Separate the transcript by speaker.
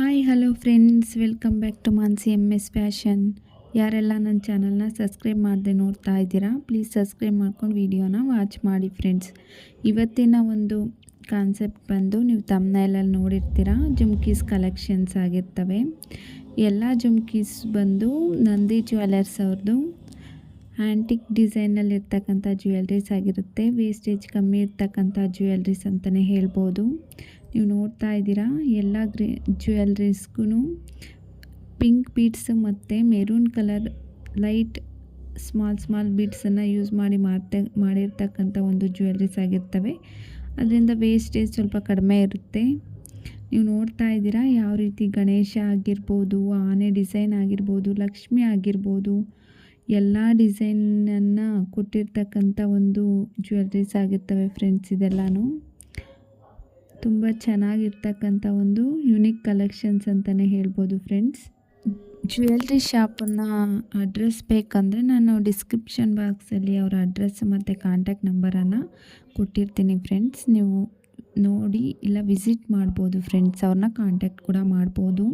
Speaker 1: Hi hello friends, welcome back to Mansi MS fashion. ಯಾರೆಲ್ಲ ನನ್ನ ಚಾನಲ್ನ ಸಬ್ಸ್ಕ್ರೈಬ್ ಮಾಡದೆ ನೋಡ್ತಾ ಇದ್ದೀರಾ, ಪ್ಲೀಸ್ ಸಬ್ಸ್ಕ್ರೈಬ್ ಮಾಡ್ಕೊಂಡು ವಿಡಿಯೋನ ವಾಚ್ ಮಾಡಿ ಫ್ರೆಂಡ್ಸ್. ಇವತ್ತಿನ ಒಂದು ಕಾನ್ಸೆಪ್ಟ್ ಬಂದು ನೀವು ಥಂಬ್ನೈಲಲ್ಲಿ ನೋಡಿರ್ತೀರ, ಜುಮ್ಕೀಸ್ ಕಲೆಕ್ಷನ್ಸ್ ಆಗಿರ್ತವೆ. ಎಲ್ಲ ಜುಮ್ಕೀಸ್ ಬಂದು ನಂದಿ ಜ್ಯುವೆಲರ್ಸ್ ಅವ್ರದ್ದು ಆ್ಯಂಟಿಕ್ ಡಿಸೈನಲ್ಲಿ ಇರ್ತಕ್ಕಂಥ ಜ್ಯುವೆಲ್ರೀಸ್ ಆಗಿರುತ್ತೆ. ವೇಸ್ಟೇಜ್ ಕಮ್ಮಿ ಇರ್ತಕ್ಕಂಥ ಜ್ಯುವೆಲ್ರೀಸ್ ಅಂತಲೇ ಹೇಳ್ಬೋದು. ನೀವು ನೋಡ್ತಾ ಇದ್ದೀರಾ, ಎಲ್ಲ ಜ್ಯುವೆಲ್ರೀಸ್ಗೂ ಪಿಂಕ್ ಬೀಡ್ಸ್ ಮತ್ತು ಮೆರೂನ್ ಕಲರ್ ಲೈಟ್ ಸ್ಮಾಲ್ ಬೀಡ್ಸನ್ನು ಯೂಸ್ ಮಾಡಿರ್ತಕ್ಕಂಥ ಒಂದು ಜ್ಯುವೆಲ್ರೀಸ್ ಆಗಿರ್ತವೆ. ಅದರಿಂದ ವೇಸ್ಟೇಜ್ ಸ್ವಲ್ಪ ಕಡಿಮೆ ಇರುತ್ತೆ. ನೀವು ನೋಡ್ತಾ ಇದ್ದೀರಾ, ಯಾವ ರೀತಿ ಗಣೇಶ ಆಗಿರ್ಬೋದು, ಆನೆ ಡಿಸೈನ್ ಆಗಿರ್ಬೋದು, ಲಕ್ಷ್ಮಿ ಆಗಿರ್ಬೋದು, ಎಲ್ಲ ಡಿಸೈನನ್ನು ಕೊಟ್ಟಿರ್ತಕ್ಕಂಥ ಒಂದು ಜ್ಯುವೆಲ್ರೀಸ್ ಆಗಿರ್ತವೆ ಫ್ರೆಂಡ್ಸ್. ಇದೆಲ್ಲನೂ ತುಂಬ ಚೆನ್ನಾಗಿರ್ತಕ್ಕಂಥ ಒಂದು ಯುನಿಕ್ ಕಲೆಕ್ಷನ್ಸ್ ಅಂತಲೇ ಹೇಳ್ಬೋದು ಫ್ರೆಂಡ್ಸ್. ಜ್ಯುವೆಲ್ರಿ ಶಾಪನ್ನು ಅಡ್ರೆಸ್ ಬೇಕಂದರೆ ನಾನು ಡಿಸ್ಕ್ರಿಪ್ಷನ್ ಬಾಕ್ಸಲ್ಲಿ ಅವರ ಅಡ್ರೆಸ್ ಮತ್ತು ಕಾಂಟ್ಯಾಕ್ಟ್ ನಂಬರನ್ನು ಕೊಟ್ಟಿರ್ತೀನಿ ಫ್ರೆಂಡ್ಸ್. ನೀವು ನೋಡಿ ಇಲ್ಲ ವಿಸಿಟ್ ಮಾಡ್ಬೋದು ಫ್ರೆಂಡ್ಸ್, ಅವ್ರನ್ನ ಕಾಂಟ್ಯಾಕ್ಟ್ ಕೂಡ ಮಾಡ್ಬೋದು.